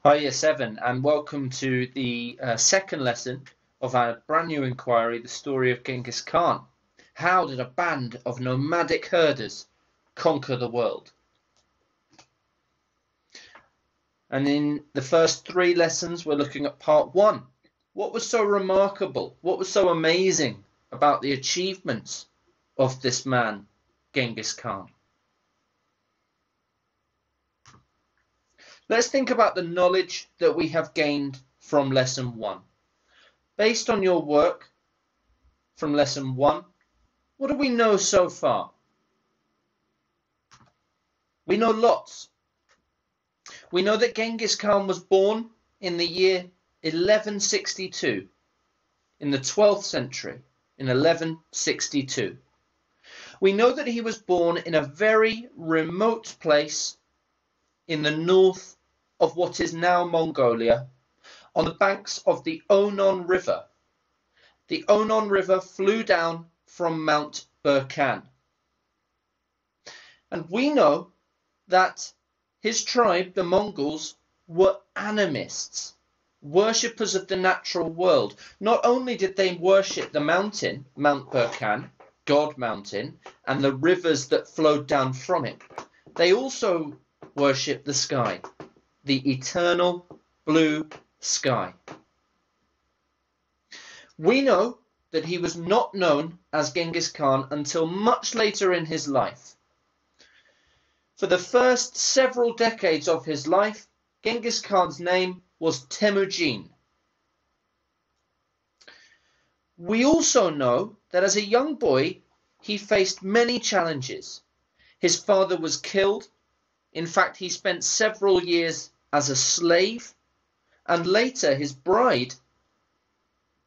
Hi, Year 7, and welcome to the second lesson of our brand new inquiry, the story of Genghis Khan. How did a band of nomadic herders conquer the world? And in the first three lessons, we're looking at part one. What was so remarkable? What was so amazing about the achievements of this man, Genghis Khan? Let's think about the knowledge that we have gained from lesson one. Based on your work from lesson one, what do we know so far? We know lots. We know that Genghis Khan was born in the year 1162, in the 12th century, in 1162. We know that he was born in a very remote place in the north of what is now Mongolia, on the banks of the Onon River. The Onon River flew down from Mount Burkan. And we know that his tribe, the Mongols, were animists, worshippers of the natural world. Not only did they worship the mountain, Mount Burkan, God Mountain, and the rivers that flowed down from it, they also worshipped the sky, the eternal blue sky. We know that he was not known as Genghis Khan until much later in his life. For the first several decades of his life, Genghis Khan's name was Temujin. We also know that as a young boy, he faced many challenges. His father was killed. In fact, he spent several years as a slave, and later his bride,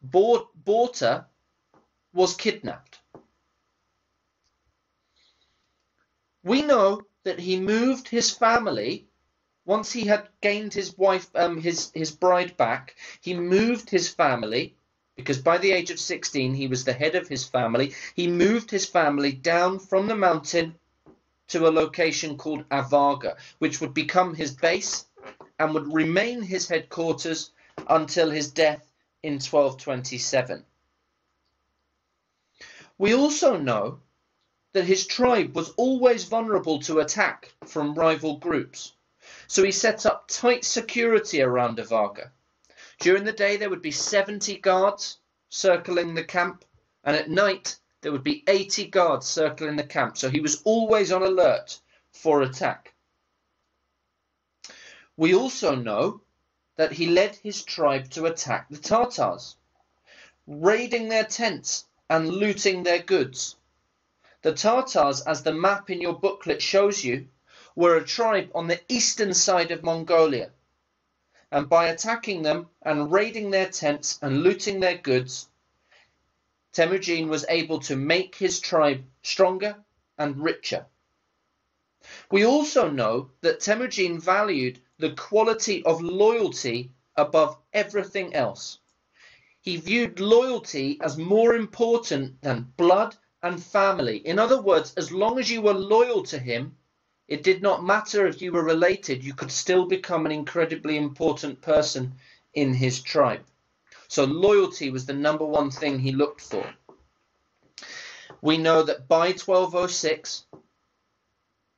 Borta, was kidnapped. We know that he moved his family, once he had gained his wife, his bride back, he moved his family, because by the age of 16 he was the head of his family. He moved his family down from the mountain to a location called Avaga, which would become his base and would remain his headquarters until his death in 1227. We also know that his tribe was always vulnerable to attack from rival groups, so he set up tight security around Avaga. During the day there would be 70 guards circling the camp, and at night there would be 80 guards circling the camp, so he was always on alert for attack. We also know that he led his tribe to attack the Tartars, raiding their tents and looting their goods. The Tartars, as the map in your booklet shows you, were a tribe on the eastern side of Mongolia. And by attacking them and raiding their tents and looting their goods, Temujin was able to make his tribe stronger and richer. We also know that Temujin valued the quality of loyalty above everything else. He viewed loyalty as more important than blood and family. In other words, as long as you were loyal to him, it did not matter if you were related, you could still become an incredibly important person in his tribe. So loyalty was the number one thing he looked for. We know that by 1206,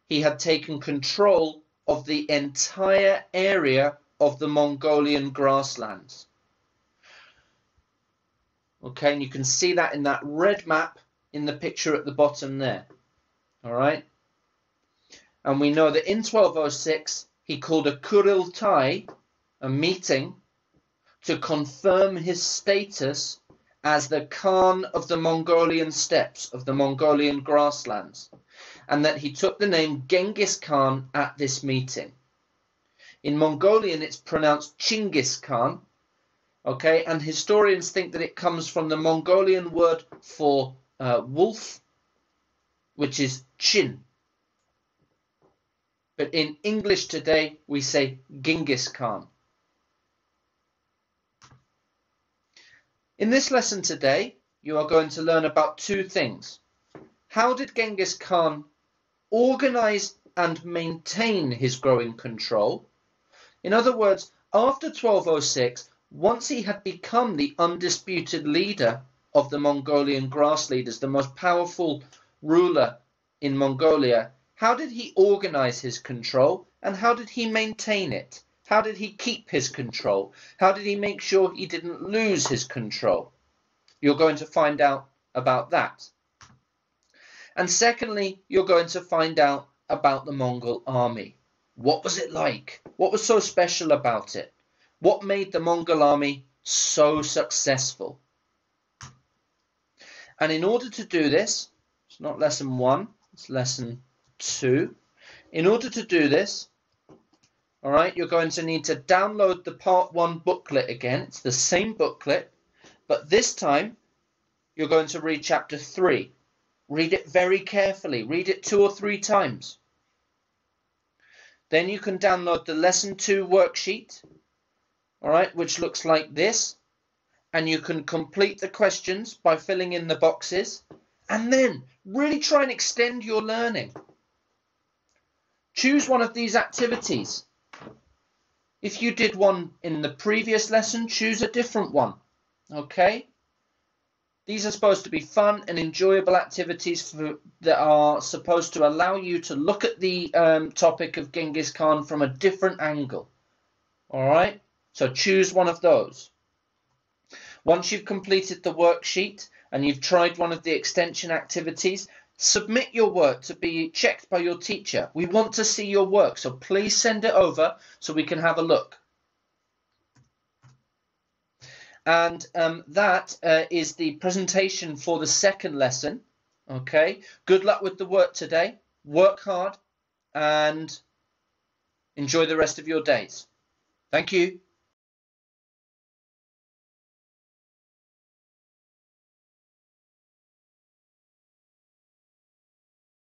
he had taken control of the entire area of the Mongolian grasslands. Okay, and you can see that in that red map in the picture at the bottom there. All right. And we know that in 1206, he called a Kuriltai, a meeting, to confirm his status as the Khan of the Mongolian steppes, of the Mongolian grasslands, and that he took the name Genghis Khan at this meeting. In Mongolian, it's pronounced Chinggis Khan, okay, and historians think that it comes from the Mongolian word for wolf, which is Chin. But in English today, we say Genghis Khan. In this lesson today, you are going to learn about two things. How did Genghis Khan organize and maintain his growing control? In other words, after 1206, once he had become the undisputed leader of the Mongolian grass leaders, the most powerful ruler in Mongolia, how did he organize his control and how did he maintain it? How did he keep his control? How did he make sure he didn't lose his control? You're going to find out about that. And secondly, you're going to find out about the Mongol army. What was it like? What was so special about it? What made the Mongol army so successful? And in order to do this, it's not lesson 1, it's lesson 2. In order to do this, all right, you're going to need to download the part 1 booklet again. It's the same booklet, but this time you're going to read chapter 3. Read it very carefully. Read it 2 or 3 times. Then you can download the lesson 2 worksheet, all right, which looks like this. And you can complete the questions by filling in the boxes. And then really try and extend your learning. Choose one of these activities. If you did one in the previous lesson, choose a different one. Okay? These are supposed to be fun and enjoyable activities that are supposed to allow you to look at the topic of Genghis Khan from a different angle. All right? So choose one of those. Once you've completed the worksheet and you've tried one of the extension activities, submit your work to be checked by your teacher. We want to see your work, so please send it over so we can have a look. And that is the presentation for the second lesson. Okay, good luck with the work today. Work hard and enjoy the rest of your days. Thank you.